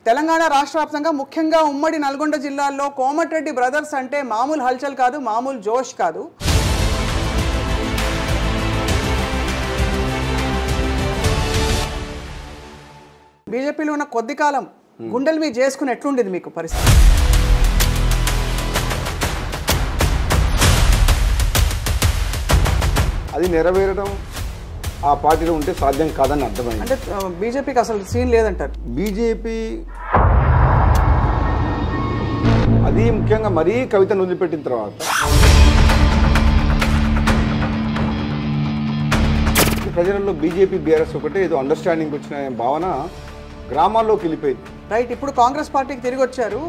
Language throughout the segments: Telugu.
తెలంగాణ రాష్ట్ర వ్యాప్తంగా ముఖ్యంగా ఉమ్మడి నల్గొండ జిల్లాలో కోమటిరెడ్డి బ్రదర్స్ అంటే మామూలు హల్చల్ కాదు, మామూలు జోష్ కాదు. బీజేపీలో ఉన్న కొద్ది కాలం గుండెలు మీద చేసుకుని ఎట్లుండేది మీకు పరిస్థితి? అది నెరవేరడం ఆ పార్టీలో ఉంటే సాధ్యం కాదని అర్థమైంది. అంటే బీజేపీకి అసలు సీన్ లేదంటారు. బీజేపీ అది ముఖ్యంగా మరీ కవితను వదిలిపెట్టిన తర్వాత ప్రజలలో బీజేపీ బీఆర్ఎస్ ఒకటే ఏదో అండర్స్టాండింగ్ వచ్చిన భావన గ్రామాల్లోకి వెళ్ళిపోయింది. రైట్. ఇప్పుడు కాంగ్రెస్ పార్టీకి తిరిగి వచ్చారు.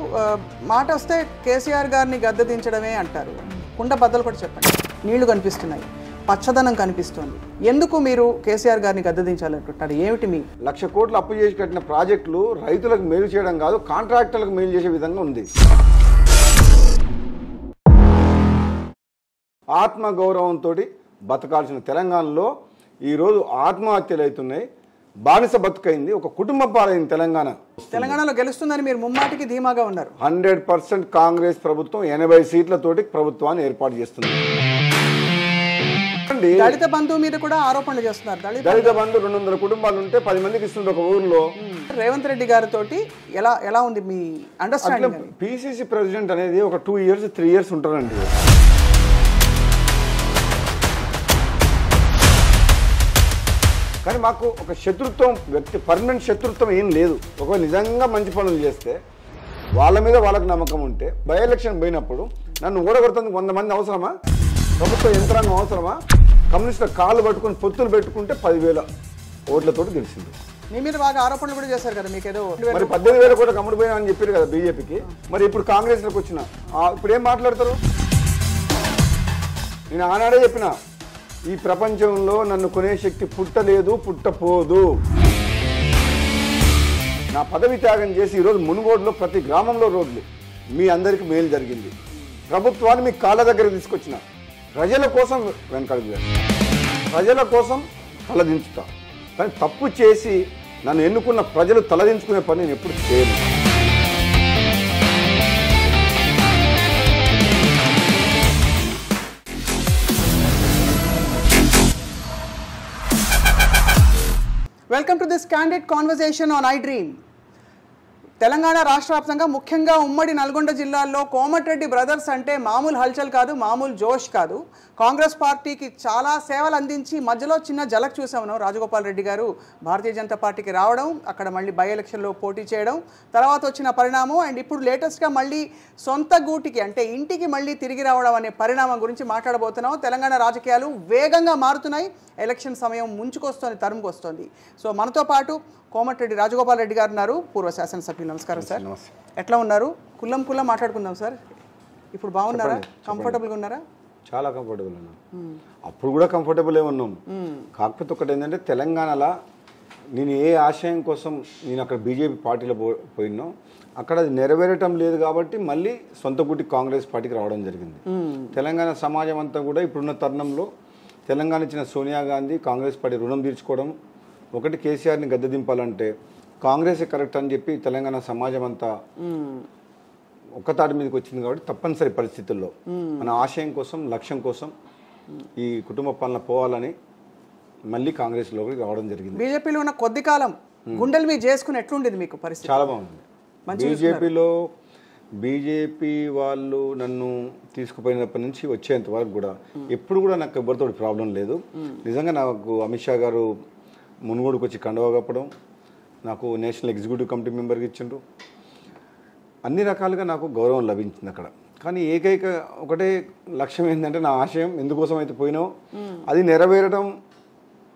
మాట వస్తే కేసీఆర్ గారిని గద్దె దించడమే అంటారు. కుండ బద్దలు కూడా చెప్పండి. నీళ్లు కనిపిస్తున్నాయి, పచ్చదనం కనిపిస్తుంది. ఎందుకు మీరు కేసీఆర్ గారిని గద్దె దించాలనుకుంటారు? ఏమిటి మీ 1,00,000 కోట్లు అప్పు చేసి కట్టిన ప్రాజెక్టులు రైతులకు మేలు చేయడం కాదు, కాంట్రాక్టర్లకు మేలు చేసే విధంగా ఉంది. ఆత్మగౌరవంతో బతకాల్సిన తెలంగాణలో ఈరోజు ఆత్మహత్యలు అవుతున్నాయి. బానిస బతుకైంది, ఒక కుటుంబ పాలైంది తెలంగాణ. తెలంగాణలో గెలుస్తుందని మీరు ముమ్మాటికి ధీమాగా ఉన్నారు. 100% కాంగ్రెస్ ప్రభుత్వం 80 సీట్లతోటి ప్రభుత్వాన్ని ఏర్పాటు చేస్తుంది. దళిత బంధువు మీద కూడా ఆరోపణలు చేస్తున్నారు. దళిత బంధు 200 కుటుంబాలు ఉంటే 10 మందికి ఇస్తుంది ఒక ఊర్లో. రేవంత్ రెడ్డి గారితో ఎలా ఉంది మీ అండర్స్టాండింగ్? పిసిసి ప్రెసిడెంట్ అనేది ఒక 2 years 3 years ఉంటారండి. కానీ మాకు ఒక శత్రుత్వం, వ్యక్తి పర్మనెంట్ శత్రుత్వం ఏం లేదు. ఒకవేళ నిజంగా మంచి పనులు చేస్తే వాళ్ళ మీద వాళ్ళకి నమ్మకం ఉంటే బై ఎలక్షన్ పోయినప్పుడు నన్ను ఓడగొడుతుంది 100 మంది అవసరమా? ప్రభుత్వ యంత్రాంగం అవసరమా? కమ్యూనిస్టుల కాళ్ళు పట్టుకుని పొత్తులు పెట్టుకుంటే 10,000 ఓట్లతో గెలిచింది. మీ మీద బాగా ఆరోపణలు కూడా చేశారు కదా. మీకు ఏదో మరి 18,000 కోట్లకు అమ్ముడుపోయినా అని చెప్పారు కదా బీజేపీకి. మరి ఇప్పుడు కాంగ్రెస్లోకి వచ్చిన ఇప్పుడు ఏం మాట్లాడతారు? నేను ఆనాడే చెప్పిన, ఈ ప్రపంచంలో నన్ను కొనే శక్తి పుట్టలేదు, పుట్టపోదు. నా పదవి త్యాగం చేసి ఈరోజు మునుగోడులో ప్రతి గ్రామంలో రోడ్లు, మీ అందరికీ మేలు జరిగింది. ప్రభుత్వాన్ని మీ కాళ్ళ దగ్గర తీసుకొచ్చిన, ప్రజల కోసం వెనకడుగు, ప్రజల కోసం తలదించుతా. కానీ తప్పు చేసి నన్ను ఎన్నుకున్న ప్రజలు తలదించుకునే పని నేను ఎప్పుడు చేయను. Welcome to this candid conversation on I dream. Telangana రాష్ట్ర వ్యాప్తంగా ముఖ్యంగా ఉమ్మడి నల్గొండ జిల్లాలో కోమటిరెడ్డి బ్రదర్స్ అంటే మామూలు హల్చల్ కాదు, మామూలు జోష్ కాదు. కాంగ్రెస్ పార్టీకి చాలా సేవలు అందించి మధ్యలో చిన్న జలక్ చూసాము. రాజగోపాల్ రెడ్డి గారు భారతీయ జనతా పార్టీకి రావడం, అక్కడ మళ్ళీ బై ఎలక్షన్లో పోటీ చేయడం, తర్వాత వచ్చిన పరిణామం, అండ్ ఇప్పుడు లేటెస్ట్గా మళ్ళీ సొంత గూటికి అంటే ఇంటికి మళ్ళీ తిరిగి రావడం అనే పరిణామం గురించి మాట్లాడబోతున్నాం. తెలంగాణ రాజకీయాలు వేగంగా మారుతున్నాయి. ఎలక్షన్ సమయం ముంచుకొస్తోంది, తరుముకొస్తోంది. సో మనతో పాటు కోమటిరెడ్డి రాజగోపాల్ రెడ్డి గారు ఉన్నారు, పూర్వ శాసనసభ్యులు. నమస్కారం సార్. ఎట్లా ఉన్నారు? కుల్లం మాట్లాడుకుందాం సార్. ఇప్పుడు బాగున్నారా? కంఫర్టబుల్గా ఉన్నారా? చాలా కంఫర్టబుల్ ఉన్నాం. అప్పుడు కూడా కంఫర్టబుల్ ఉన్నాం. కాకపోతే ఒకటి ఏంటంటే, తెలంగాణలో నేను ఏ ఆశయం కోసం నేను అక్కడ బీజేపీ పార్టీలో పోయినో అక్కడ అది నెరవేరటం లేదు కాబట్టి మళ్ళీ సొంత గుట్టి కాంగ్రెస్ పార్టీకి రావడం జరిగింది. తెలంగాణ సమాజం అంతా కూడా ఇప్పుడున్న తరుణంలో తెలంగాణ ఇచ్చిన సోనియా గాంధీ కాంగ్రెస్ పార్టీ రుణం తీర్చుకోవడం, ఒకటి కేసీఆర్ని గద్దె దింపాలంటే కాంగ్రెస్ కరెక్ట్ అని చెప్పి తెలంగాణ సమాజం అంతా ఒక్కతాటి మీదకి వచ్చింది. కాబట్టి తప్పనిసరి పరిస్థితుల్లో మన ఆశయం కోసం, లక్ష్యం కోసం ఈ కుటుంబ పాలన పోవాలని మళ్ళీ కాంగ్రెస్లోకి రావడం జరిగింది. బీజేపీలో ఉన్న కొద్ది కాలం గుండెలు మీద చేసుకుని ఎట్లుండేది మీకు పరిస్థితి? చాలా బాగుంది. బీజేపీ వాళ్ళు నన్ను తీసుకుపోయినప్పటి నుంచి వచ్చేంత వరకు కూడా ఎప్పుడు కూడా నాకు ఎవరితో ప్రాబ్లం లేదు. నిజంగా నాకు అమిత్ షా గారు మునుగోడుకు వచ్చి కండువా కప్పడం, నాకు నేషనల్ ఎగ్జిక్యూటివ్ కమిటీ మెంబర్కి ఇచ్చిండ్రు. అన్ని రకాలుగా నాకు గౌరవం లభించింది అక్కడ. కానీ ఏకైక ఒకటే లక్ష్యం ఏంటంటే, నా ఆశయం ఎందుకోసం అయితే పోయినావు అది నెరవేరడం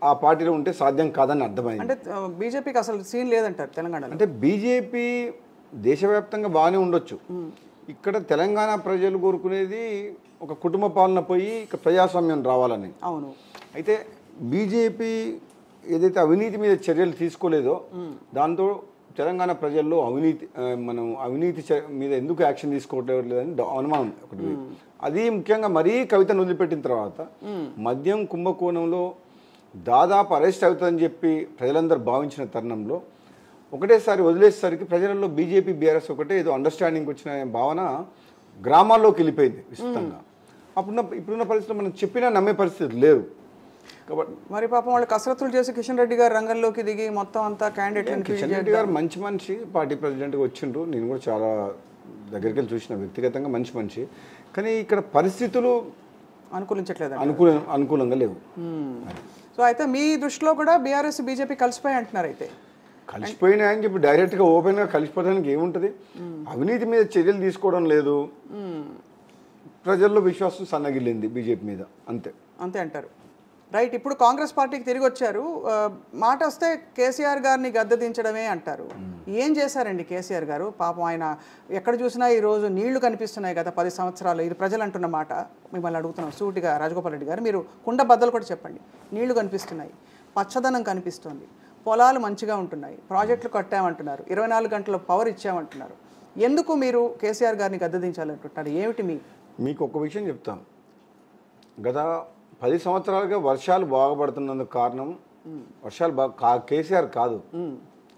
ఆ పార్టీలో ఉంటే సాధ్యం కాదని అర్థమైంది. అంటే బీజేపీకి అసలు సీన్ లేదంటారు తెలంగాణలో. అంటే బీజేపీ దేశవ్యాప్తంగా బాగానే ఉండొచ్చు, ఇక్కడ తెలంగాణ ప్రజలు కోరుకునేది ఒక కుటుంబ పాలన పోయి ఇక ప్రజాస్వామ్యం రావాలని. అవును. అయితే బీజేపీ ఏదైతే అవినీతి మీద చర్యలు తీసుకోలేదో దాంతో తెలంగాణ ప్రజల్లో అవినీతి మీద ఎందుకు యాక్షన్ తీసుకోవట్లేదని అనుమానం ఒకటి. అది ముఖ్యంగా మరీ కవితను వదిలిపెట్టిన తర్వాత మద్యం కుంభకోణంలో దాదాపు అరెస్ట్ అవుతుందని చెప్పి ప్రజలందరూ భావించిన తరుణంలో ఒకటేసారి వదిలేసరికి ప్రజలలో బీజేపీ బీఆర్ఎస్ ఒకటే ఏదో అండర్స్టాండింగ్ వచ్చిన భావన గ్రామాల్లోకి వెళ్ళిపోయింది విస్తృతంగా. ఇప్పుడున్న పరిస్థితుల్లో మనం చెప్పినా నమ్మే పరిస్థితి లేవు. కాబట్టి మరి పాపం వాళ్ళు కసరత్తులు చేసి కిషన్ రెడ్డి గారు రంగంలోకి దిగి మొత్తం అంతా క్యాండిడేట్ కిషన్ రెడ్డి గారు మంచి మనిషి, పార్టీ ప్రెసిడెంట్గా వచ్చిండ్రు. నేను కూడా చాలా దగ్గరికి వెళ్ళి చూసిన, వ్యక్తిగతంగా మంచి మనిషి. కానీ ఇక్కడ పరిస్థితులు అనుకూలించట్లేదు, అనుకూలంగా లేవు. సో అయితే మీ దృష్టిలో కూడా బీఆర్ఎస్ బీజేపీ కలిసిపోయి అంటున్నారు. అయితే కలిసిపోయినాయని చెప్పి డైరెక్ట్గా ఓపెన్గా కలిసిపోవడానికి ఏముంటుంది? అవినీతి మీద చర్యలు తీసుకోవడం లేదు, ప్రజల్లో విశ్వాసం సన్నగిల్లింది బీజేపీ మీద, అంతే అంతే అంటారు. రైట్. ఇప్పుడు కాంగ్రెస్ పార్టీకి తిరిగి వచ్చారు. మాట వస్తే కేసీఆర్ గారిని గద్దె దించడమే అంటారు. ఏం చేశారండి కేసీఆర్ గారు? పాపం ఆయన ఎక్కడ చూసినా ఈరోజు నీళ్లు కనిపిస్తున్నాయి గత 10 సంవత్సరాలు. ఇది ప్రజలు అంటున్న మాట. మిమ్మల్ని అడుగుతున్నాం సూటిగా రాజగోపాల్ రెడ్డి గారు, మీరు కుండ బద్దలు కూడా చెప్పండి. నీళ్లు కనిపిస్తున్నాయి, పచ్చదనం కనిపిస్తుంది, పొలాలు మంచిగా ఉంటున్నాయి, ప్రాజెక్టులు కట్టామంటున్నారు, 24 గంటల పవర్ ఇచ్చామంటున్నారు. ఎందుకు మీరు కేసీఆర్ గారిని గద్దె దించాలంటున్నారు? ఏమిటి మీకు ఒక విషయం చెప్తాను. గత 10 సంవత్సరాలుగా వర్షాలు బాగుపడుతున్నందుకు కారణం వర్షాలు కేసీఆర్ కాదు,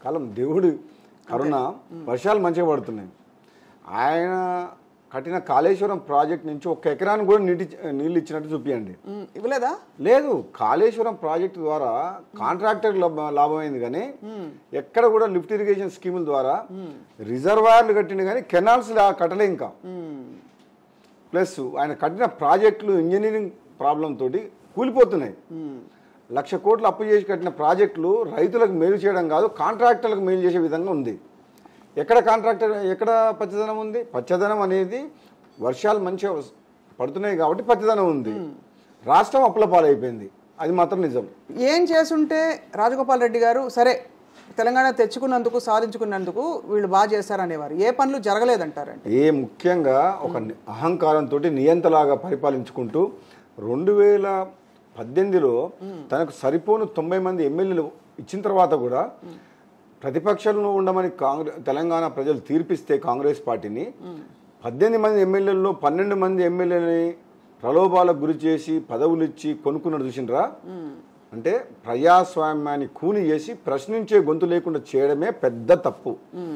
కాలం దేవుడి కరుణ. వర్షాలు మంచిగా పడుతున్నాయి. ఆయన కట్టిన కాళేశ్వరం ప్రాజెక్ట్ నుంచి 1 ఎకరానికి కూడా నీళ్ళు ఇచ్చినట్టు చూపించండి. ఇవ్వలేదా? లేదు. కాళేశ్వరం ప్రాజెక్ట్ ద్వారా కాంట్రాక్టర్ లాభమైంది, కానీ ఎక్కడ కూడా లిఫ్ట్ ఇరిగేషన్ స్కీముల ద్వారా రిజర్వాయర్లు కట్టింది, కానీ కెనాల్స్ కట్టలే ఇంకా. ప్లస్ ఆయన కట్టిన ప్రాజెక్టులు ఇంజనీరింగ్ ప్రాబ్లం తోటి కూలిపోతున్నాయి. 1,00,000 కోట్లు అప్పు చేసి కట్టిన ప్రాజెక్టులు రైతులకు మేలు చేయడం కాదు, కాంట్రాక్టర్లకు మేలు చేసే విధంగా ఉంది. ఎక్కడ పచ్చదనం ఉంది? పచ్చదనం అనేది వర్షాలు మంచిగా పడుతున్నాయి కాబట్టి పచ్చదనం ఉంది. రాష్ట్రం అప్పుల పాలైపోయింది, అది మాత్రం నిజం. ఏం చేసుంటే రాజగోపాల్ రెడ్డి గారు సరే తెలంగాణ తెచ్చుకున్నందుకు, సాధించుకున్నందుకు వీళ్ళు బాగా చేశారనేవారు? ఏ పనులు జరగలేదంటారంటే? ముఖ్యంగా ఒక అహంకారంతో నియంతలాగా పరిపాలించుకుంటూ 2018లో తనకు సరిపోను 90 మంది ఎమ్మెల్యేలు ఇచ్చిన తర్వాత కూడా ప్రతిపక్షంలో ఉండమని తెలంగాణ ప్రజలు తీర్పిస్తే కాంగ్రెస్ పార్టీని 18 మంది ఎమ్మెల్యేల్లో 12 మంది ఎమ్మెల్యేలని ప్రలోభాలకు గురి చేసి పదవులు ఇచ్చి కొనుక్కున్నట్టు చూసినరా? అంటే ప్రజాస్వామ్యాన్ని కూని చేసి ప్రశ్నించే గొంతు లేకుండా చేయడమే పెద్ద తప్పు.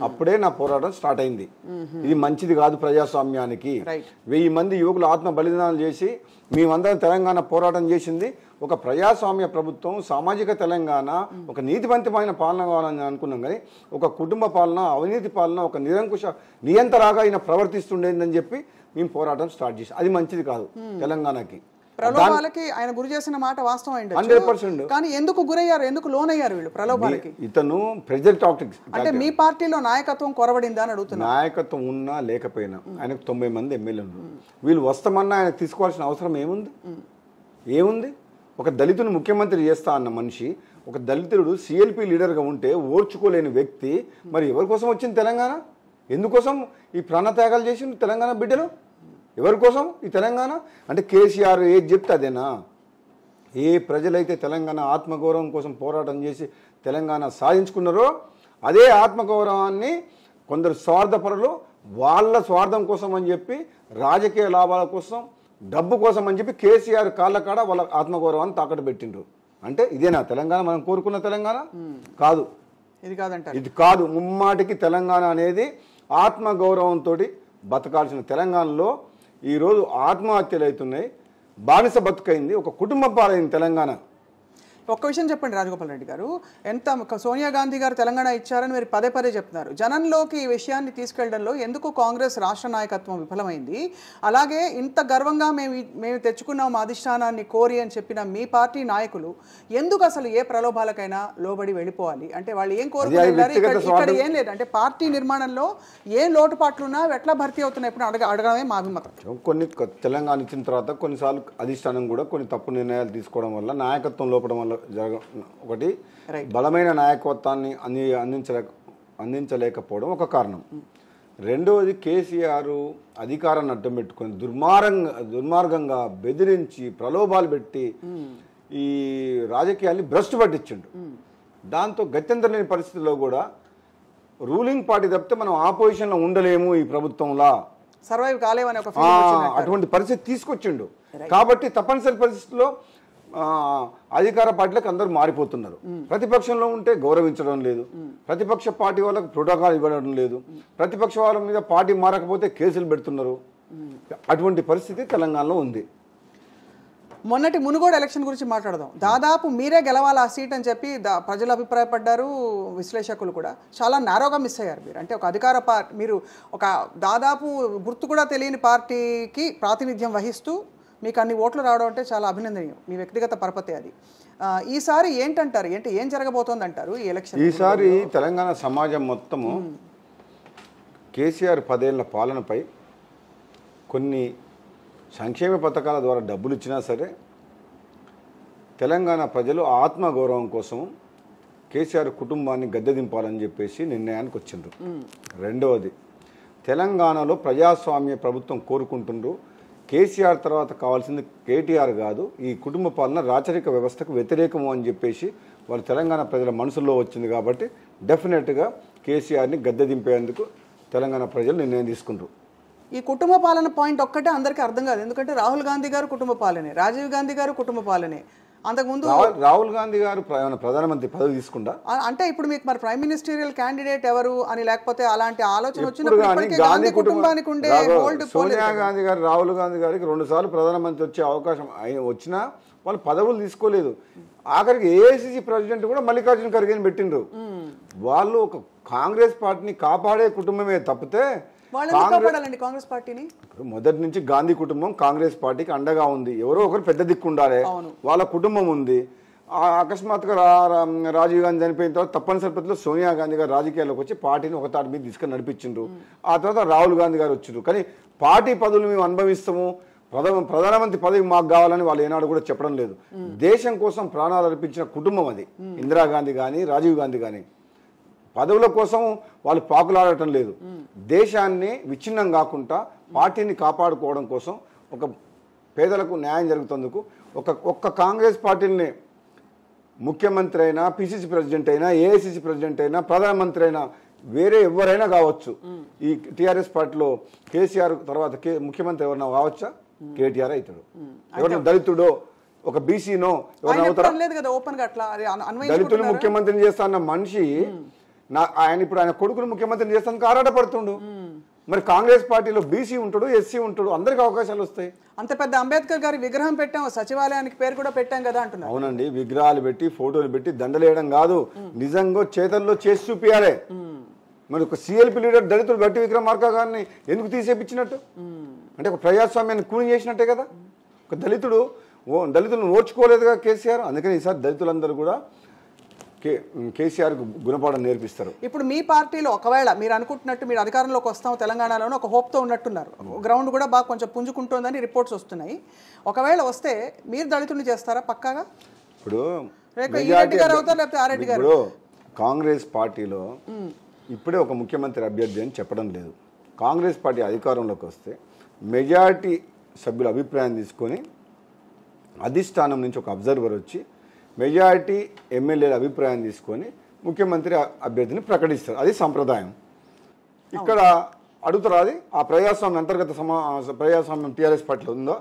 అప్పుడే నా పోరాటం స్టార్ట్ అయింది. ఇది మంచిది కాదు ప్రజాస్వామ్యానికి. 1000 మంది యువకులు ఆత్మ బలిదానాలు చేసి మేమందరం తెలంగాణ పోరాటం చేసింది ఒక ప్రజాస్వామ్య ప్రభుత్వం, సామాజిక తెలంగాణ, ఒక నీతివంతమైన పాలన కావాలని అనుకున్నాం. కానీ ఒక కుటుంబ పాలన, అవినీతి పాలన, ఒక నిరంకుశ నియంతరాగా ఆయన ప్రవర్తిస్తుండేదని చెప్పి మేము పోరాటం స్టార్ట్ చేసాం. అది మంచిది కాదు తెలంగాణకి. ప్రలోభాలకి ఆయన గురి చేసిన మాట వాస్తవం అయింది 100%. కానీ ఎందుకు గురయ్యారు, ఎందుకు లోన్ అయ్యారు వీళ్ళు ప్రలోభాలకి? ఇతను ప్రెజర్ టాక్టిక్స్ అంటే మీ పార్టీలో నాయకత్వం కొరబడిందా అని అడుగుతున్నా. నాయకత్వం ఉన్నా లేకపోయినా ఆయనకు 90 మంది ఎమ్మెల్యేలు. వీళ్ళు వస్తామన్నా ఆయన తీసుకోవాల్సిన అవసరం ఏముంది? ఒక దళితుని ముఖ్యమంత్రి చేస్తా అన్న మనిషి, ఒక దళితుడు సిఎల్పి లీడర్గా ఉంటే ఓర్చుకోలేని వ్యక్తి మరి ఎవరి కోసం వచ్చింది తెలంగాణ? ఎందుకోసం ఈ ప్రాణత్యాగాలు చేసింది తెలంగాణ బిడ్డలు? ఎవరి కోసం ఈ తెలంగాణ? అంటే కేసీఆర్ ఏది చెప్తే అదేనా? ఏ ప్రజలైతే తెలంగాణ ఆత్మగౌరవం కోసం పోరాటం చేసి తెలంగాణ సాధించుకున్నారో అదే ఆత్మగౌరవాన్ని కొందరు స్వార్థపరులు వాళ్ళ స్వార్థం కోసం అని చెప్పి, రాజకీయ లాభాల కోసం, డబ్బు కోసం అని చెప్పి కేసీఆర్ కాళ్ళ కాడ వాళ్ళ ఆత్మగౌరవాన్ని తాకట్టు పెట్టిండ్రు. అంటే ఇదేనా తెలంగాణ మనం కోరుకున్న తెలంగాణ? కాదు, ఇది కాదు. ముమ్మాటికి తెలంగాణ అనేది ఆత్మగౌరవంతో బతకాల్సిన తెలంగాణలో ఈరోజు ఆత్మహత్యలు అవుతున్నాయి, బానిస బతుకైంది, ఒక కుటుంబం పాలైంది తెలంగాణ. ఒక్క విషయం చెప్పండి రాజగోపాల్ రెడ్డి గారు, ఎంత సోనియా గాంధీ గారు తెలంగాణ ఇచ్చారని మీరు పదే చెప్తున్నారు. జనంలోకి ఈ విషయాన్ని తీసుకెళ్లడంలో ఎందుకు కాంగ్రెస్ రాష్ట్ర నాయకత్వం విఫలమైంది? అలాగే ఇంత గర్వంగా మేము తెచ్చుకున్నాం మా అధిష్టానాన్ని కోరి అని చెప్పిన మీ పార్టీ నాయకులు ఎందుకు అసలు ఏ ప్రలోభాలకైనా లోబడి వెళ్ళిపోవాలి? అంటే వాళ్ళు ఏం కోరుకుంటున్నారు? ఇక్కడ ఏం లేదు అంటే పార్టీ నిర్మాణంలో ఏం లోటుపాట్లున్నా ఎట్లా భర్తీ అవుతున్నాయి ఇప్పుడు అడగడమే మా అభిమతం. కొన్ని తెలంగాణ ఇచ్చిన తర్వాత కొన్నిసార్లు అధిష్టానం కూడా కొన్ని తప్పు నిర్ణయాలు తీసుకోవడం వల్ల, నాయకత్వం లోపడం వల్ల ఒకటి బలమైన నాయకత్వాన్ని అందించలేకపోవడం ఒక కారణం. రెండవది కేసీఆర్ అధికారాన్ని అడ్డం పెట్టుకొని దుర్మార్గంగా బెదిరించి ప్రలోభాలు పెట్టి ఈ రాజకీయాల్ని భ్రష్టు పట్టించిండు. దాంతో గత్యంతరం లేని పరిస్థితుల్లో కూడా రూలింగ్ పార్టీ తప్పితే మనం ఆపోజిషన్లో ఉండలేము, ఈ ప్రభుత్వంలో సర్వైవ్ కాలేమని అటువంటి పరిస్థితి తీసుకొచ్చిండు. కాబట్టి తప్పనిసరి పరిస్థితుల్లో అధికార పార్టీలకు అందరూ మారిపోతున్నారు. ప్రతిపక్షంలో ఉంటే గౌరవించడం లేదు, ప్రతిపక్ష పార్టీ వాళ్ళకు ప్రోటోకాల్ ఇవ్వడం లేదు, ప్రతిపక్ష వాళ్ళ మీద పార్టీ మారకపోతే కేసులు పెడుతున్నారు. అటువంటి పరిస్థితి తెలంగాణలో ఉంది. మొన్నటి మునుగోడు ఎలక్షన్ గురించి మాట్లాడదాం. దాదాపు మీరే గెలవాలి ఆ సీట్ అని చెప్పి ప్రజలు అభిప్రాయపడ్డారు, విశ్లేషకులు కూడా. చాలా నారోగా మిస్ అయ్యారు మీరు. అంటే ఒక అధికార పార్టీ, మీరు ఒక దాదాపు గుర్తు కూడా తెలియని పార్టీకి ప్రాతినిధ్యం వహిస్తూ మీకు అన్ని ఓట్లు రావడం అంటే చాలా అభినందనీయం. మీ వ్యక్తిగత పరపతి అది. ఈసారి ఏంటంటారు, ఏం జరగబోతోంది అంటారు ఈ ఎలక్షన్? ఈసారి తెలంగాణ సమాజం మొత్తము కేసీఆర్ 10 ఏళ్ల పాలనపై కొన్ని సంక్షేమ పథకాల ద్వారా డబ్బులు ఇచ్చినా సరే తెలంగాణ ప్రజలు ఆత్మగౌరవం కోసం కేసీఆర్ కుటుంబాన్ని గద్దెదింపాలని చెప్పేసి నిర్ణయానికి వచ్చిండ్రు. రెండవది, తెలంగాణలో ప్రజాస్వామ్య ప్రభుత్వం కోరుకుంటుండ్రు. కేసీఆర్ తర్వాత కావాల్సింది కేటీఆర్ కాదు, ఈ కుటుంబ పాలన రాచరిక వ్యవస్థకు వ్యతిరేకము అని చెప్పేసి వాళ్ళు తెలంగాణ ప్రజల మనసులో వచ్చింది. కాబట్టి డెఫినెట్గా కేసీఆర్ని గద్దె దింపేందుకు తెలంగాణ ప్రజలు నిర్ణయం తీసుకుంటారు. ఈ కుటుంబ పాలన పాయింట్ ఒక్కటే అందరికీ అర్థం కాదు. ఎందుకంటే రాహుల్ గాంధీ గారు కుటుంబ పాలనే, రాజీవ్ గాంధీ గారు కుటుంబ పాలనే. అంతకుముందు రాహుల్ గాంధీ గారు ప్రధానమంత్రి పదవి తీసుకుంటా అంటే ఇప్పుడు మీకు మరి ప్రైమ్ మినిస్టీరియల్ క్యాండిడేట్ ఎవరు అని లేకపోతే అలాంటి ఆలోచన వచ్చినప్పుడు కుటుంబానికి ఉండే సోనియా గాంధీ గారు రాహుల్ గాంధీ గారికి 2 సార్లు ప్రధానమంత్రి వచ్చే అవకాశం వచ్చినా వాళ్ళు పదవులు తీసుకోలేదు. ఆఖరికి ఏఐసిసి ప్రెసిడెంట్ కూడా మల్లికార్జున ఖర్గేని పెట్టిండ్రు. వాళ్ళు ఒక కాంగ్రెస్ పార్టీని కాపాడే కుటుంబమే తప్పితే కాంగ్రెస్ పార్టీని మొదటి నుంచి గాంధీ కుటుంబం కాంగ్రెస్ పార్టీకి అండగా ఉంది. ఎవరో ఒకరు పెద్ద దిక్కు ఉండాలి, వాళ్ళ కుటుంబం ఉంది. అకస్మాత్తుగా రాజీవ్ గాంధీ చనిపోయిన తర్వాత తప్పనిసరి పరిస్థితుల్లో సోనియా గాంధీ గారు రాజకీయాల్లోకి వచ్చి పార్టీని ఒక తాటి మీద తీసుకొని నడిపించిండ్రు. ఆ తర్వాత రాహుల్ గాంధీ గారు వచ్చిండ్రు. కానీ పార్టీ పదవులు మేము అనుభవిస్తాము, ప్రధానమంత్రి పదవి మాకు కావాలని వాళ్ళు ఏనాడు కూడా చెప్పడం లేదు. దేశం కోసం ప్రాణాలు అర్పించిన కుటుంబం అది. ఇందిరాగాంధీ కానీ రాజీవ్ గాంధీ కానీ పదవుల కోసం వాళ్ళు పాకులాడటం లేదు. దేశాన్ని విచ్ఛిన్నం కాకుండా పార్టీని కాపాడుకోవడం కోసం, ఒక పేదలకు న్యాయం జరుగుతందుకు ఒక్క కాంగ్రెస్ పార్టీని ముఖ్యమంత్రి అయినా, పిసిసి ప్రెసిడెంట్ అయినా, ఏఐసిసి ప్రెసిడెంట్ అయినా, ప్రధానమంత్రి అయినా, వేరే ఎవరైనా కావచ్చు. ఈ టీఆర్ఎస్ పార్టీలో కేసీఆర్ తర్వాత ముఖ్యమంత్రి ఎవరైనా కావచ్చా? కేటీఆర్ అవుతాడు. ఎవరైనా దళితుడో ఒక బీసీనో ఎవరైనా అవుతారా? దళితులు ముఖ్యమంత్రిని చేస్తా అన్న మనిషి ఆయన ఇప్పుడు ఆయన కొడుకును ముఖ్యమంత్రిని చేస్తానికి ఆరాటపడుతుండు. మరి కాంగ్రెస్ పార్టీలో బీసీ ఉంటాడు, ఎస్సీ ఉంటాడు, అందరికి అవకాశాలు వస్తాయి. అంత పెద్ద అంబేద్కర్ గారి విగ్రహం పెట్టాం, సచివాలయానికి పేరు కూడా పెట్టాం కదా అంటున్నారు. అవునండి, విగ్రహాలు పెట్టి ఫోటోలు పెట్టి దండలేయడం కాదు, నిజంగా చేతల్లో చేసి చూపియాలి. మరి ఒక సిఎల్పి లీడర్ దళితులు గట్టి విక్రమార్క గారిని ఎందుకు తీసేపించినట్టు? అంటే ఒక ప్రజాస్వామ్యాన్ని కూని చేసినట్టే కదా. ఒక దళితులను ఓర్చుకోలేదుగా కేసీఆర్. అందుకని ఈసారి దళితులందరూ కూడా కేసీఆర్కు గుణపాఠం నేర్పిస్తారు. ఇప్పుడు మీ పార్టీలో ఒకవేళ మీరు అనుకుంటున్నట్టు మీరు అధికారంలోకి వస్తాం తెలంగాణలోనే ఒక హోప్తో ఉన్నట్టున్నారు. గ్రౌండ్ కూడా బాగా కొంచెం పుంజుకుంటుందని రిపోర్ట్స్ వస్తున్నాయి. ఒకవేళ వస్తే మీరు దళితుడిని చేస్తారా పక్కాగా? ఇప్పుడు రెడ్డి గారు అవుతారు, లేకపోతే ఆరెడ్డి గారు? కాంగ్రెస్ పార్టీలో ఇప్పుడే ఒక ముఖ్యమంత్రి అభ్యర్థి అని చెప్పడం లేదు. కాంగ్రెస్ పార్టీ అధికారంలోకి వస్తే మెజారిటీ సభ్యుల అభిప్రాయం తీసుకొని అధిష్టానం నుంచి ఒక అబ్జర్వర్ వచ్చి మెజారిటీ ఎమ్మెల్యేల అభిప్రాయం తీసుకొని ముఖ్యమంత్రి అభ్యర్థిని ప్రకటిస్తారు. అది సంప్రదాయం. ఇక్కడ అడుగుతారు, అది ఆ ప్రజాస్వామ్యం అంతర్గత ప్రజాస్వామ్యం టీఆర్ఎస్ పార్టీలో ఉందో?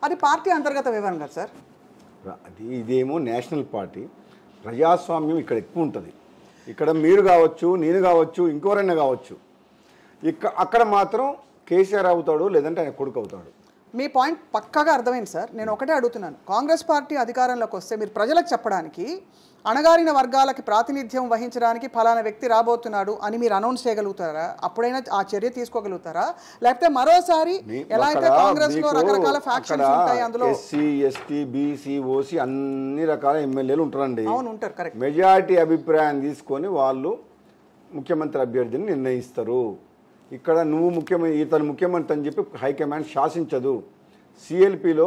అది పార్టీ అంతర్గత వివరణ కదా సార్. ఇదేమో నేషనల్ పార్టీ. ప్రజాస్వామ్యం ఇక్కడ ఎక్కువ ఉంటుంది. ఇక్కడ మీరు కావచ్చు, నేను కావచ్చు, ఇంకోరైనా కావచ్చు. అక్కడ మాత్రం కేసీఆర్ అవుతాడు, లేదంటే ఆయన కొడుకు అవుతాడు. మీ పాయింట్ పక్కాగా అర్థమైంది సార్. నేను ఒకటే అడుగుతున్నాను, కాంగ్రెస్ పార్టీ అధికారంలోకి వస్తే మీరు ప్రజలకు చెప్పడానికి, అణగారిన వర్గాలకి ప్రాతినిధ్యం వహించడానికి ఫలానా వ్యక్తి రాబోతున్నాడు అని మీరు అనౌన్స్ చేయగలుగుతారా? అప్పుడైనా ఆ చర్య తీసుకోగలుగుతారా? లేకపోతే మరోసారి ఎలా అయితే కాంగ్రెస్ లో రకరకాల ఫ్యాక్షన్స్ ఉంటాయి, అందులో ఎస్సీ, ఎస్టీ, బీసీ, ఓసీ అన్ని రకాల ఎమ్మెల్యేలు ఉంటారండి. అవును, ఉంటారు. కరెక్ట్. మెజారిటీ అభిప్రాయం తీసుకొని వాళ్ళు ముఖ్యమంత్రి అభ్యర్థిని నిర్ణయిస్తారు. ఇక్కడ నువ్వు ఇతను ముఖ్యమంత్రి అని చెప్పి హైకమాండ్ శాసించదు. సిఎల్పిలో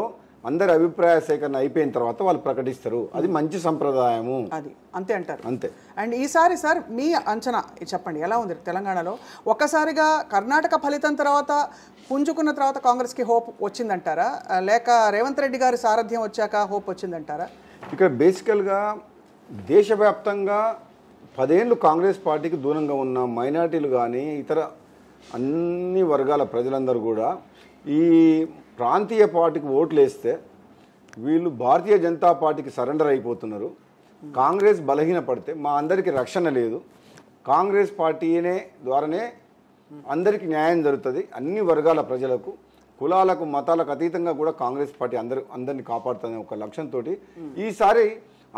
అందరి అభిప్రాయ సేకరణ అయిపోయిన తర్వాత వాళ్ళు ప్రకటిస్తారు. అది మంచి సంప్రదాయము. అది అంతే అంటారు. అంతే. అండ్ ఈసారి సార్ మీ అంచనా చెప్పండి, ఎలా ఉంది తెలంగాణలో? ఒక్కసారిగా కర్ణాటక ఫలితం తర్వాత పుంజుకున్న తర్వాత కాంగ్రెస్కి హోప్ వచ్చిందంటారా, లేక రేవంత్ రెడ్డి గారి సారథ్యం వచ్చాక హోప్ వచ్చిందంటారా? ఇక్కడ బేసికల్గా దేశవ్యాప్తంగా 10 ఏళ్ళు కాంగ్రెస్ పార్టీకి దూరంగా ఉన్న మైనార్టీలు కానీ ఇతర అన్ని వర్గాల ప్రజలందరూ కూడా ఈ ప్రాంతీయ పార్టీకి ఓట్లు వేస్తే వీళ్ళు భారతీయ జనతా పార్టీకి సరెండర్ అయిపోతున్నారు. కాంగ్రెస్ బలహీన పడితే మా అందరికీ రక్షణ లేదు, కాంగ్రెస్ పార్టీనే ద్వారానే అందరికీ న్యాయం జరుగుతుంది, అన్ని వర్గాల ప్రజలకు, కులాలకు మతాలకు అతీతంగా కూడా కాంగ్రెస్ పార్టీ అందరినీ కాపాడుతుందనే ఒక లక్ష్యంతో ఈసారి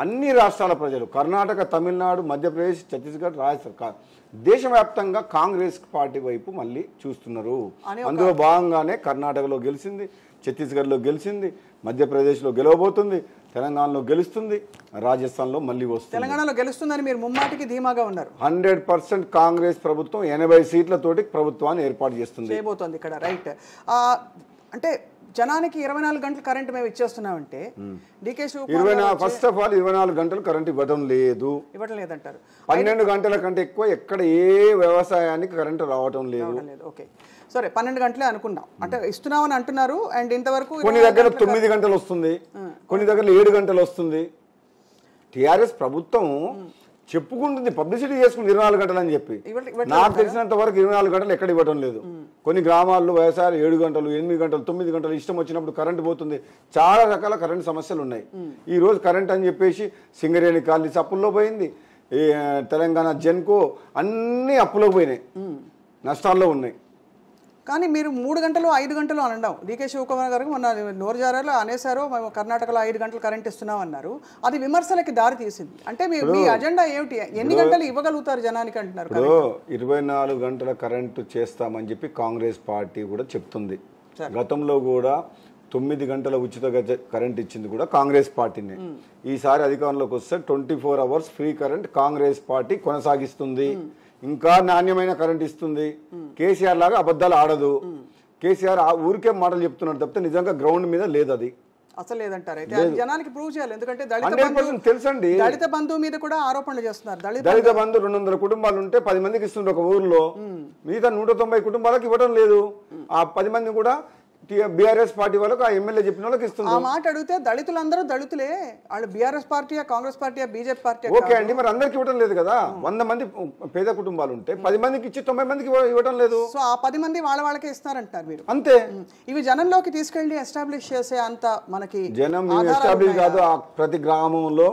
అన్ని రాష్ట్రాల ప్రజలు కర్ణాటక, తమిళనాడు, మధ్యప్రదేశ్, ఛత్తీస్గఢ్, రాజస్థాన్ దేశవ్యాప్తంగా కాంగ్రెస్ పార్టీ వైపు మళ్ళీ చూస్తున్నారు. అందులో భాగంగానే కర్ణాటకలో గెలిచింది, ఛత్తీస్గఢ్లో గెలిచింది, మధ్యప్రదేశ్లో గెలవబోతుంది, తెలంగాణలో గెలుస్తుంది, రాజస్థాన్లో మళ్ళీ వస్తుంది. తెలంగాణలో గెలుస్తుందని మీరు ముమ్మాటికి ధీమాగా ఉన్నారు. 100% కాంగ్రెస్ ప్రభుత్వం 80 సీట్లతోటి ప్రభుత్వాన్ని ఏర్పాటు చేస్తుంది చేయబోతోంది ఇక్కడ. రైట్. అంటే జనానికి 24 గంటలు కరెంట్ మేము ఇచ్చేస్తున్నామంటే DK Shivakumar first of all 24 గంటలు కరెంట్ ఇవ్వడం లేదంటారు. 12 గంటల కంటే ఎక్కువ ఎక్కడ ఏ వ్యవసాయానికి కరెంట్ రావడం లేదు. ఓకే, సరే 12 గంటలే అనుకున్నాం, అంటే ఇస్తున్నామని అంటున్నారు. అండ్ ఇంతవరకు కొన్ని దగ్గర 9 గంటలు వస్తుంది, కొన్ని దగ్గర 7 గంటలు వస్తుంది. టీఆర్ఎస్ ప్రభుత్వం చెప్పుకుంటుంది, పబ్లిసిటీ చేసుకుంది 24 గంటలు అని చెప్పి. నాకు తెలిసినంత వరకు 24 గంటలు ఎక్కడ ఇవ్వడం లేదు. కొన్ని గ్రామాల్లో వ్యవసాయాలు 7 గంటలు, 8 గంటలు, 9 గంటలు ఇష్టం వచ్చినప్పుడు కరెంటు పోతుంది. చాలా రకాల కరెంటు సమస్యలు ఉన్నాయి. ఈ రోజు కరెంట్ అని చెప్పేసి సింగరేణి కాలనీస్ అప్పుల్లో పోయింది, తెలంగాణ జెన్కో అన్ని అప్పులో పోయినాయి, నష్టాల్లో ఉన్నాయి. కానీ మీరు 3 గంటలు 5 గంటలు అనడం డీకే శివకుమార్ గారు మొన్న నోరు జారాలో అనేసారు, మేము కర్ణాటకలో 5 గంటలు కరెంట్ ఇస్తున్నాం అన్నారు. అది విమర్శలకి దారి తీసింది. అంటే మీ అజెండా ఏమిటి, ఎన్ని గంటలు ఇవ్వగలుగుతారు జనానికి అంటున్నారు? 24 గంటల కరెంటు చేస్తామని చెప్పి కాంగ్రెస్ పార్టీ కూడా చెప్తుంది. గతంలో కూడా 9 గంటల ఉచిత కరెంట్ ఇచ్చింది కూడా కాంగ్రెస్ పార్టీనే. ఈసారి అధికారంలోకి వస్తే 24 hours free current Congress party కొనసాగిస్తుంది, ఇంకా నాణ్యమైన కరెంట్ ఇస్తుంది. కేసీఆర్ లాగా అబద్ధాలు ఆడదు. కేసీఆర్ ఊరికే మాటలు చెప్తున్నాడు తప్పితే నిజంగా గ్రౌండ్ మీద లేదు, అది అసలు లేదంటారు. అయితే జనానికి ప్రూవ్ చేయాలి, ఎందుకంటే తెలుసండి. దళిత బంధువు మీద కూడా ఆరోపణలు చేస్తున్నారు. దళిత బంధు 200 కుటుంబాలు ఉంటే 10 మందికి ఇస్తున్నారు ఒక ఊర్లో, మిగతా 190 కుటుంబాలకు ఇవ్వడం లేదు. ఆ 10 మంది కూడా బీఆర్ఎస్ పార్టీ వాళ్ళకు, ఆ ఎమ్మెల్యే చెప్పిన వాళ్ళకి ఇస్తుంది. ఆ మాట అడిగితే దళితులందరూ దళితులే, వాళ్ళు బీఆర్ఎస్ పార్టీయా, కాంగ్రెస్ పార్టీయా, బీజేపీ పార్టీ. ఓకే అండి, మరి అందరికి ఇవ్వడం లేదు కదా. 100 మంది పేద కుటుంబాలు ఉంటే 10 మందికి ఇచ్చి 90 మందికి ఇవ్వడం లేదు. సో ఆ 10 మంది వాళ్ళకే ఇస్తారంటారు మీరు. అంతే. ఇవి జనంలోకి తీసుకెళ్లి ఎస్టాబ్లిష్ చేసే అంత మనకి జనం ఎస్టాబ్లిష్ కాదు. ఆ ప్రతి గ్రామంలో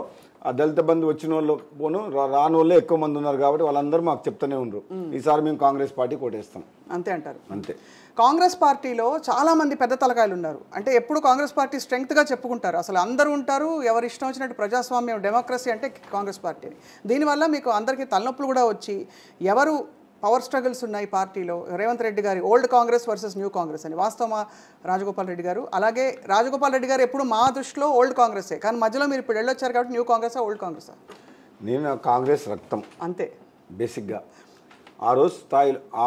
ఆ దళిత బంధు వచ్చిన వాళ్ళు పోను రాని వాళ్ళే ఎక్కువ మంది ఉన్నారు కాబట్టి వాళ్ళందరూ మాకు చెప్తూనే ఉండరు, ఈసారి మేము కాంగ్రెస్ పార్టీ కోటేస్తాం. అంతే అంటారు. అంతే. కాంగ్రెస్ పార్టీలో చాలా మంది పెద్ద తలకాయలు ఉన్నారు. అంటే ఎప్పుడు కాంగ్రెస్ పార్టీ స్ట్రెంగ్త్గా చెప్పుకుంటారు, అసలు అందరూ ఉంటారు, ఎవరు ఇష్టం వచ్చినట్టు ప్రజాస్వామ్యం, డెమోక్రసీ అంటే కాంగ్రెస్ పార్టీ. దీనివల్ల మీకు అందరికీ తలనొప్పులు కూడా వచ్చి ఎవరు పవర్ స్ట్రగుల్స్ ఉన్నాయి పార్టీలో. రేవంత్ రెడ్డి గారి old Congress versus new Congress అని. వాస్తవమా రాజగోపాల్ రెడ్డి గారు? అలాగే రాజగోపాల్ రెడ్డి గారు ఎప్పుడు మా దృష్టిలో ఓల్డ్ కాంగ్రెసే, కానీ మధ్యలో మీరు ఇప్పుడు వెళ్ళొచ్చారు కాబట్టి న్యూ కాంగ్రెసా ఓల్డ్ కాంగ్రెసా? నేను కాంగ్రెస్ రక్తం అంతే బేసిక్గా.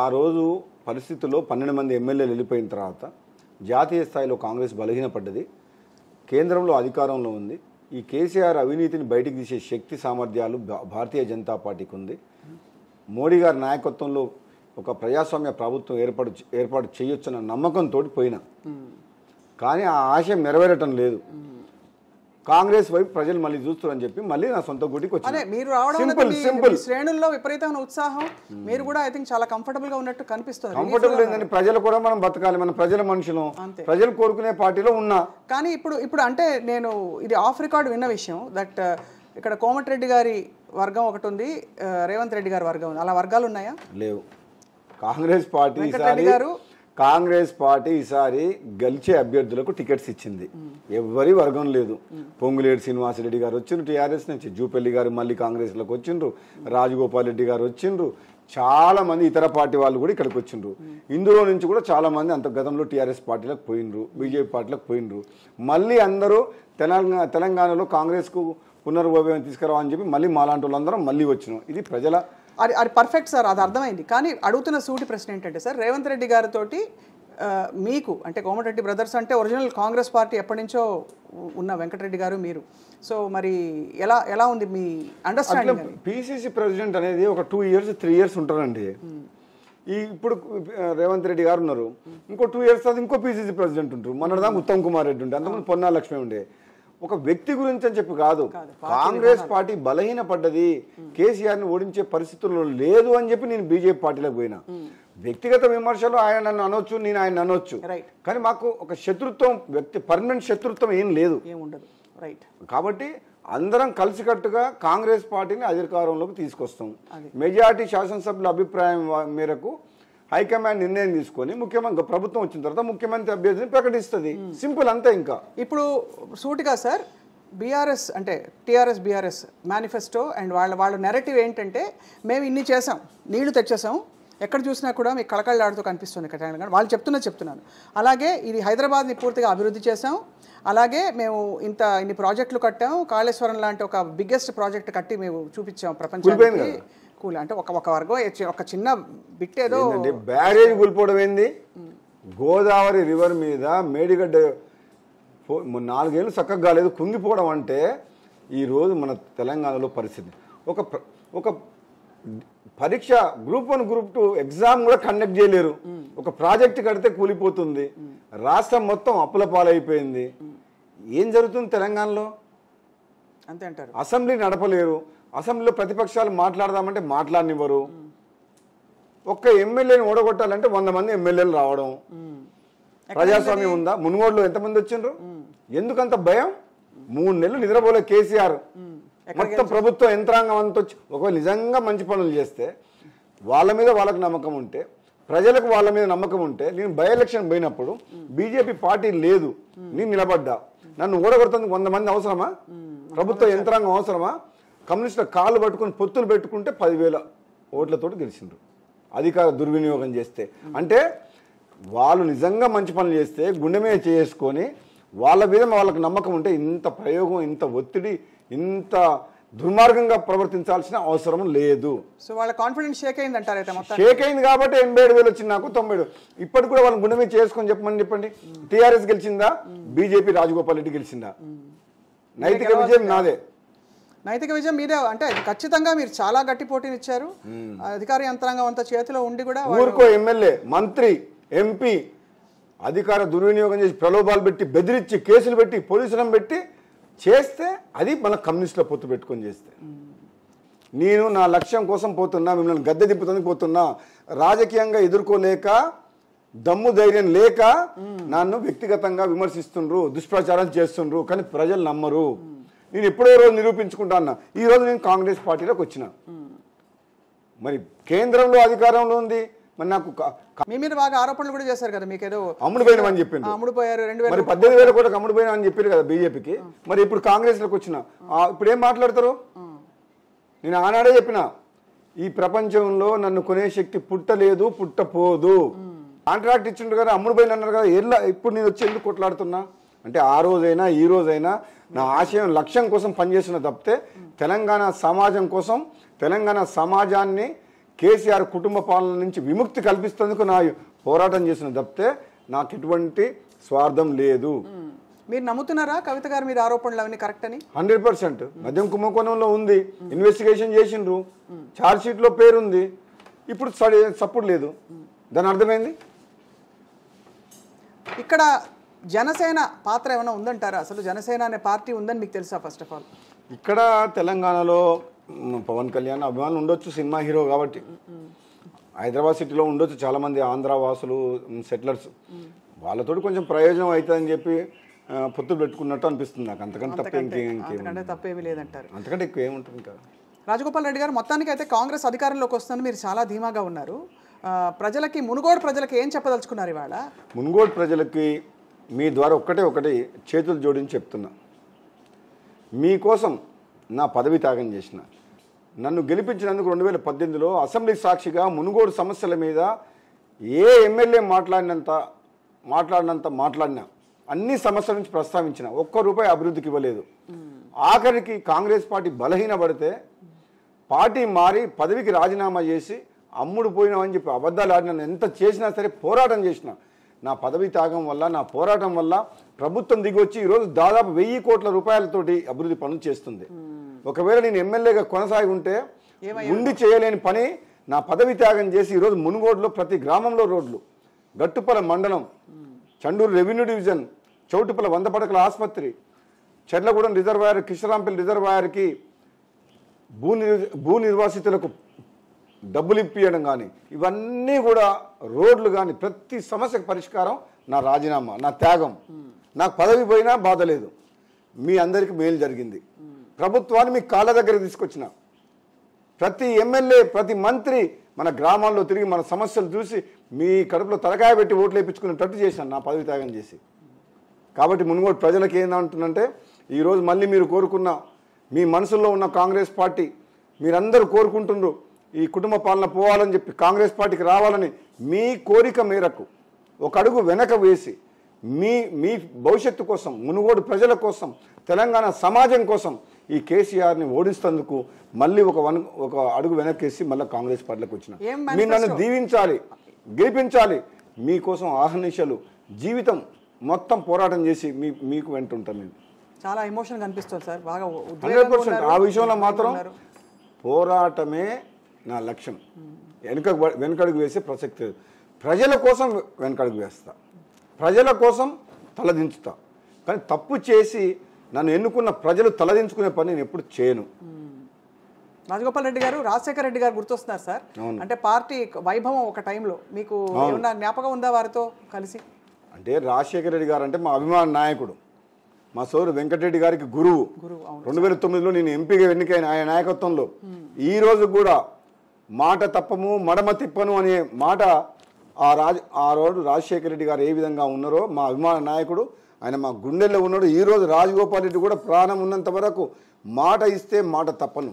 ఆ రోజు పరిస్థితుల్లో 12 మంది ఎమ్మెల్యేలు వెళ్ళిపోయిన తర్వాత జాతీయ స్థాయిలో కాంగ్రెస్ బలహీనపడ్డది, కేంద్రంలో అధికారంలో ఉంది. ఈ కేసీఆర్ అవినీతిని బయటికి తీసే శక్తి సామర్థ్యాలు భారతీయ జనతా పార్టీకి ఉంది. మోడీ గారి నాయకత్వంలో ఒక ప్రజాస్వామ్య ప్రభుత్వం ఏర్పాటు చేయొచ్చన్న నమ్మకంతో పోయినా, కానీ ఆ ఆశయం నెరవేరటం లేదు. కాంగ్రెస్ వైపు ప్రజలు మళ్ళీ చూస్తారని చెప్పి మళ్ళీ నా సొంత గుడికి వచ్చాను. మీరు రావడం శ్రేణుల్లో విపరీతమైన ఉత్సాహం, మీరు కూడా ఐ థింక్ చాలా కంఫర్టబుల్ గా ఉన్నట్టు కనిపిస్తుంది. కంఫర్టబుల్ ఏంటంటే ప్రజలు కూడా మనం బతకాలి, మన ప్రజల మనుషులు, ప్రజలు కోరుకునే పార్టీలో ఉన్నా. కానీ ఇప్పుడు అంటే నేను ఇది ఆఫ్ రికార్డ్ విన్న విషయం దట్ ఇక్కడ కోమటిరెడ్డి గారి వర్గం ఒకటి ఉంది, రేవంత్ రెడ్డి గారి వర్గం ఉంది. అలా వర్గాలు ఉన్నాయా? లేవు. కాంగ్రెస్ పార్టీ ఈసారి గెలిచే అభ్యర్థులకు టికెట్స్ ఇచ్చింది, ఎవరి వర్గం లేదు. పొంగులేటి శ్రీనివాసరెడ్డి గారు వచ్చిండ్రు టీఆర్ఎస్ నుంచి, జూపల్లి గారు మళ్ళీ కాంగ్రెస్లోకి వచ్చిండ్రు, రాజగోపాల్ రెడ్డి గారు వచ్చిండ్రు, చాలా మంది ఇతర పార్టీ వాళ్ళు కూడా ఇక్కడికి వచ్చిండ్రు. ఇందులో నుంచి కూడా చాలా మంది అంత గతంలో టీఆర్ఎస్ పార్టీలకు పోయిండ్రు, బీజేపీ పార్టీలకు పోయిండ్రు. మళ్ళీ అందరూ తెలంగాణలో కాంగ్రెస్కు పునర్వైభవం తీసుకురావని చెప్పి మళ్ళీ మాలాంటి వాళ్ళందరం మళ్ళీ వచ్చినాం. ఇది ప్రజల అది పర్ఫెక్ట్ సార్, అది అర్థమైంది. కానీ అడుగుతున్న సూటి ప్రశ్న ఏంటంటే సార్, రేవంత్ రెడ్డి గారితో మీకు అంటే కోమటిరెడ్డి బ్రదర్స్ అంటే ఒరిజినల్ కాంగ్రెస్ పార్టీ ఎప్పటి నుంచో ఉన్న వెంకటరెడ్డి గారు మీరు, సో మరి ఎలా ఉంది మీ అండర్స్టాండింగ్? పిసిసి ప్రెసిడెంట్ అనేది ఒక 2 years 3 years ఉంటారండి. ఇప్పుడు రేవంత్ రెడ్డి గారు ఉన్నారు, ఇంకో 2 years అది ఇంకో పిసిసి ప్రెసిడెంట్ ఉంటారు. మొన్నటిదాకా ఉత్తమ్ కుమార్ రెడ్డి ఉండే, అంతకుముందు పొన్నా లక్ష్మి ఉండే. ఒక వ్యక్తి గురించి అని చెప్పి కాదు, కాంగ్రెస్ పార్టీ బలహీనపడ్డది, కేసీఆర్ని ఓడించే పరిస్థితుల్లో లేదు అని చెప్పి నేను బీజేపీ పార్టీలోకి పోయినా. వ్యక్తిగత విమర్శలు ఆయన నన్ను అనొచ్చు, నేను ఆయన అనొచ్చు, కానీ మాకు ఒక శత్రుత్వం, పర్మనెంట్ శత్రుత్వం ఏం లేదు. కాబట్టి అందరం కలిసికట్టుగా కాంగ్రెస్ పార్టీని అధికారంలోకి తీసుకొస్తాం. మెజారిటీ శాసనసభ్యుల అభిప్రాయం మేరకు హైకమాండ్ నిర్ణయం తీసుకొని ముఖ్యమంత్రి ప్రభుత్వం వచ్చిన తర్వాత ముఖ్యమంత్రి అభ్యర్థిని ప్రకటిస్తుంది. సింపుల్ అంతే. ఇంకా ఇప్పుడు సూటిగా సార్, బీఆర్ఎస్ అంటే టీఆర్ఎస్ బీఆర్ఎస్ మేనిఫెస్టో అండ్ వాళ్ళ నెరేటివ్ ఏంటంటే మేము ఇన్ని చేసాం, నీళ్లు తెచ్చేసాం, ఎక్కడ చూసినా కూడా మీకు కళకళలాడుతూ కనిపిస్తుంది తెలంగాణ. వాళ్ళు చెప్తున్నాను. అలాగే ఇది హైదరాబాద్ని పూర్తిగా అభివృద్ధి చేసాం, అలాగే మేము ఇన్ని ప్రాజెక్టులు కట్టాం, కాళేశ్వరం లాంటి ఒక బిగ్గెస్ట్ ప్రాజెక్ట్ కట్టి మేము చూపించాం ప్రపంచానికి. కూల్ అంటే ఒక వర్గం ఒక చిన్న బిట్ ఏదో బ్యారేజ్ కూలిపోవడం ఏంది, గోదావరి రివర్ మీద మేడిగడ్డ 4 ఏళ్ళు చక్కగా కాలేదు, కుంగిపోవడం అంటే ఈరోజు మన తెలంగాణలో పరిస్థితి. ఒక పరీక్ష గ్రూప్ 1 గ్రూప్ 2 ఎగ్జామ్ కూడా కండక్ట్ చేయలేరు. ఒక ప్రాజెక్ట్ కడితే కూలిపోతుంది, రాష్ట్రం మొత్తం అప్పుల పాలైపోయింది. ఏం జరుగుతుంది తెలంగాణలో? అంతే అంటారు. అసెంబ్లీ నడపలేరు, అసెంబ్లీలో ప్రతిపక్షాలు మాట్లాడదామంటే మాట్లాడనివ్వరు. ఒక్క ఎమ్మెల్యేని ఓడగొట్టాలంటే 100 మంది ఎమ్మెల్యేలు రావడం. ప్రజాస్వామ్యం ఉందా? మునుగోడులో ఎంతమంది వచ్చిండ్రు? ఎందుకంత భయం? 3 నెలలు నిద్రపోలే కేసీఆర్. మొత్తం ప్రభుత్వ యంత్రాంగం అంతా వచ్చి ఒకవేళ నిజంగా మంచి పనులు చేస్తే వాళ్ళ మీద వాళ్ళకు నమ్మకం ఉంటే, ప్రజలకు వాళ్ళ మీద నమ్మకం ఉంటే, నేను బై ఎలక్షన్ పోయినప్పుడు బీజేపీ పార్టీ లేదు, నేను నిలబడ్డా, నన్ను ఓడగొడుతుంది 100 మంది అవసరమా? ప్రభుత్వ యంత్రాంగం అవసరమా? కమ్యూనిస్టుల కాళ్ళు పట్టుకుని పొత్తులు పెట్టుకుంటే 10,000 ఓట్లతోటి గెలిచిండ్రు అధికార దుర్వినియోగం చేస్తే. అంటే వాళ్ళు నిజంగా మంచి పనులు చేస్తే గుండె మీద చేసుకొని వాళ్ళ మీద వాళ్ళకి నమ్మకం ఉంటే ఇంత ప్రయోగం, ఇంత ఒత్తిడి, ఇంత దుర్మార్గంగా ప్రవర్తించాల్సిన అవసరం లేదు. సో వాళ్ళ కాన్ఫిడెన్స్ షేక్ అయింది అంటారు. షేక్ అయింది కాబట్టి 87,000 వచ్చింది నాకు, 97. ఇప్పటికి కూడా వాళ్ళని గుండె మీద చేసుకొని చెప్పండి. టీఆర్ఎస్ గెలిచిందా? బీజేపీ రాజగోపాల్ రెడ్డి గెలిచిందా? నైతిక విజయం నాదే. నైతిక విజయం మీదే. అంటే ఖచ్చితంగా మీరు చాలా గట్టి పోటీని ఇచ్చారు. అధికార యంత్రాంగం అంతా చేతిలో ఉండి కూడా ఊరుకో ఎమ్మెల్యే, మంత్రి, ఎంపీ అధికార దుర్వినియోగం చేసి ప్రలోభాలు పెట్టి, బెదిరించి, కేసులు పెట్టి, పోలీసులను పెట్టి చేస్తే అది మన కమ్యూనిస్టుల పొత్తు పెట్టుకొని చేస్తే. నేను నా లక్ష్యం కోసం పోతున్నా, మిమ్మల్ని గద్దె దిప్పుతుంది పోతున్నా, రాజకీయంగా ఎదుర్కోలేక, దమ్ము ధైర్యం లేక నన్ను వ్యక్తిగతంగా విమర్శిస్తుండ్రు, దుష్ప్రచారం చేస్తుండ్రు, కానీ ప్రజలు నమ్మరు. నేను ఎప్పుడో రోజు నిరూపించుకుంటా అన్నా. ఈ రోజు నేను కాంగ్రెస్ పార్టీలోకి వచ్చిన, మరి కేంద్రంలో అధికారంలో ఉంది, మరి నాకు మీ మీద బాగా ఆరోపణలు కూడా చేశారు కదా, మీకేదో అమ్ముడు పోయినామని చెప్పింది. అమ్ముడుపోయారు 2000 మరి 18,000 కోట్లకు అమ్ముడు పోయినా అని చెప్పారు కదా బీజేపీకి. మరి ఇప్పుడు కాంగ్రెస్లోకి వచ్చిన ఇప్పుడు ఏం మాట్లాడతారు? నేను ఆనాడే చెప్పిన, ఈ ప్రపంచంలో నన్ను కొనే శక్తి పుట్టలేదు, పుట్టపోదు. కాంట్రాక్ట్ ఇచ్చిండ్రు కదా, అమ్ముడు పోయిన అన్నారు కదా, ఇప్పుడు నేను వచ్చి ఎందుకు కొట్లాడుతున్నా అంటే ఆ రోజైనా ఈ రోజైనా నా ఆశయం, లక్ష్యం కోసం పనిచేస్తున్న తప్పితే తెలంగాణ సమాజం కోసం, తెలంగాణ సమాజాన్ని కేసీఆర్ కుటుంబ పాలన నుంచి విముక్తి కల్పిస్తేందుకు నా పోరాటం చేసిన తప్పితే నాకు ఎటువంటి స్వార్థం లేదు. మీరు నమ్ముతున్నారా కవిత గారి మీద ఆరోపణలు అవన్నీ కరెక్ట్ అని? 100%. మద్యం కుంభకోణంలో ఉంది, ఇన్వెస్టిగేషన్ చేసిండ్రు, ఛార్జ్ షీట్లో పేరుంది, ఇప్పుడు సపోర్ట్ లేదు. దాని అర్థమైంది. ఇక్కడ జనసేన పాత్ర ఏమైనా ఉందంటారా? అసలు జనసేన అనే పార్టీ ఉందని మీకు తెలుసా? ఫస్ట్ ఆఫ్ ఆల్ ఇక్కడ తెలంగాణలో పవన్ కళ్యాణ్ అభిమానులు ఉండొచ్చు, సినిమా హీరో కాబట్టి. హైదరాబాద్ సిటీలో ఉండొచ్చు చాలామంది ఆంధ్ర వాసులు, సెటిలర్స్, వాళ్ళతో కొంచెం ప్రయోజనం అవుతుందని చెప్పి పొత్తులు పెట్టుకున్నట్టు అనిపిస్తుంది నాకు. అంతకంటే తప్పేమీ లేదంటారు. అంతకంటే ఎక్కువ ఏముంటుంది ఇంకా. రాజగోపాల్ రెడ్డి గారు, మొత్తానికి అయితే కాంగ్రెస్ అధికారంలోకి వస్తుందని మీరు చాలా ధీమాగా ఉన్నారు. ప్రజలకి, మునుగోడు ప్రజలకి ఏం చెప్పదలుచుకున్నారు ఇవాళ? మునుగోడు ప్రజలకి మీ ద్వారా ఒకటి చేతులు జోడించి చెప్తున్నా, మీకోసం నా పదవి త్యాగం చేసిన, నన్ను గెలిపించినందుకు 2018లో అసెంబ్లీ సాక్షిగా మునుగోడు సమస్యల మీద ఏ ఎమ్మెల్యే మాట్లాడినా అన్ని సమస్యల నుంచి ప్రస్తావించిన, ₹1 అభివృద్ధికి ఇవ్వలేదు. ఆఖరికి కాంగ్రెస్ పార్టీ బలహీనపడితే పార్టీ మారి పదవికి రాజీనామా చేసి అమ్ముడు పోయినామని చెప్పి అబద్ధాలు ఆడిన, ఎంత చేసినా సరే పోరాటం చేసిన, నా పదవి త్యాగం వల్ల, నా పోరాటం వల్ల ప్రభుత్వం దిగొచ్చి ఈరోజు దాదాపు 1,000 కోట్ల రూపాయలతోటి అభివృద్ధి పనులు చేస్తుంది. ఒకవేళ నేను ఎమ్మెల్యేగా కొనసాగి ఉంటే ఉండి చేయలేని పని నా పదవి త్యాగం చేసి ఈరోజు మునుగోడులో ప్రతి గ్రామంలో రోడ్లు, గట్టుపల మండలం, చండూరు రెవెన్యూ డివిజన్, చౌటుపల 100 పడకల ఆసుపత్రి, చెర్లగూడెం రిజర్వాయర్, కిషరాంపల్లి రిజర్వాయర్కి భూ నిర్వాసితులకు డబ్బులు ఇప్పియడం కానీ, ఇవన్నీ కూడా రోడ్లు కానీ, ప్రతి సమస్యకు పరిష్కారం నా రాజీనామా, నా త్యాగం. నాకు పదవి పోయినా బాధ లేదు. మీ అందరికీ మేలు జరిగింది. ప్రభుత్వాన్ని మీ కాళ్ళ దగ్గర తీసుకొచ్చిన ప్రతి ఎమ్మెల్యే, ప్రతి మంత్రి మన గ్రామాల్లో తిరిగి మన సమస్యలు చూసి మీ కడుపులో తలకాయ పెట్టి ఓట్లు వేయించుకునేటట్టు చేశాను నా పదవి త్యాగం చేసి. కాబట్టి మునుగోడు ప్రజలకు ఏందంటుందంటే, ఈరోజు మళ్ళీ మీరు కోరుకున్న మీ మనసులో ఉన్న కాంగ్రెస్ పార్టీ మీరందరూ కోరుకుంటుండ్రు ఈ కుటుంబ పాలన పోవాలని చెప్పి, కాంగ్రెస్ పార్టీకి రావాలని మీ కోరిక మేరకు ఒక అడుగు వెనక వేసి మీ భవిష్యత్తు కోసం, మునుగోడు ప్రజల కోసం, తెలంగాణ సమాజం కోసం ఈ కేసీఆర్ని ఓడిస్తేందుకు మళ్ళీ ఒక అడుగు వెనక్కేసి మళ్ళీ కాంగ్రెస్ పార్టీలోకి వచ్చిన. మీరు నన్ను దీవించాలి, గెలిపించాలి. మీకోసం ఆహర్నిశలు జీవితం మొత్తం పోరాటం చేసి మీకు వెంట ఉంటాం. మేము చాలా ఎమోషన్ కనిపిస్తుంది సార్, బాగా 100%. ఆ విషయంలో మాత్రం పోరాటమే నా లక్ష్యం. వెనకడుగు వేసే ప్రసక్తి లేదు. ప్రజల కోసం వెనకడుగు వేస్తా, ప్రజల కోసం తలదించుతా. కానీ తప్పు చేసి నన్ను ఎన్నుకున్న ప్రజలు తలదించుకునే పని నేను ఎప్పుడు చేయను. రాజగోపాల్ రెడ్డి గారు, రాజశేఖర రెడ్డి గారు గుర్తొస్తున్నారు సార్. అంటే పార్టీ వైభవం ఒక టైంలో మీకు ఏమన్నా జ్ఞాపకం ఉందా వారితో కలిసి? అంటే రాజశేఖర రెడ్డి గారు అంటే మా అభిమాన నాయకుడు, మా సోదరు వెంకటరెడ్డి గారికి గురువు. 2009లో నేను ఎంపీగా ఎన్నికైన ఆయన నాయకత్వంలో ఈ రోజు కూడా మాట తప్పము మడమ తిప్పను అనే మాట ఆ రోజు రాజశేఖర రెడ్డి గారు ఏ విధంగా ఉన్నారో మా అభిమాన నాయకుడు ఆయన మా గుండెల్లో ఉన్నాడు. ఈ రోజు రాజగోపాల్ రెడ్డి కూడా ప్రాణం ఉన్నంత వరకు మాట ఇస్తే మాట తప్పను,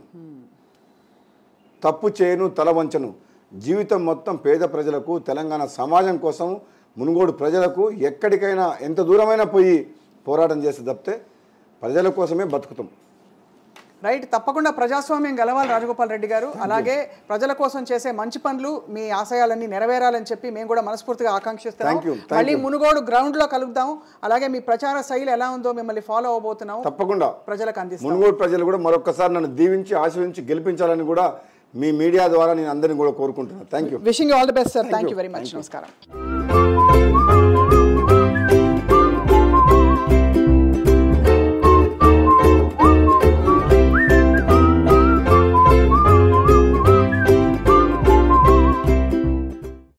తప్పు చేయను, తల వంచను. జీవితం మొత్తం పేద ప్రజలకు, తెలంగాణ సమాజం కోసం, మునుగోడు ప్రజలకు ఎక్కడికైనా ఎంత దూరమైనా పోయి పోరాటం చేస్తే తప్పితే ప్రజల కోసమే బతుకుతాం. రైట్, తప్పకుండా ప్రజాస్వామ్యం గెలవాలి రాజగోపాల్ రెడ్డి గారు. అలాగే ప్రజల కోసం చేసే మంచి పనులు, మీ ఆశయాలన్నీ నెరవేరాలని చెప్పి మేము కూడా మనస్ఫూర్తిగా ఆకాంక్షిస్తున్నాం. మళ్ళీ మునుగోడు గ్రౌండ్ లో కలుద్దాం. అలాగే మీ ప్రచార శైలి ఎలా ఉందో మిమ్మల్ని ఫాలో అవబోతున్నాం. తప్పకుండా ప్రజలకు అందిస్తాం. మునుగోడు ప్రజలు కూడా మరొకసారి నన్ను దీవించి ఆశీర్వదించి గెలిపించాలని కూడా మీ మీడియా ద్వారా నేను అందరినీ కూడా కోరుకుంటున్నాను. Thank you. Wishing you all the best sir. Thank you very much. నమస్కారం.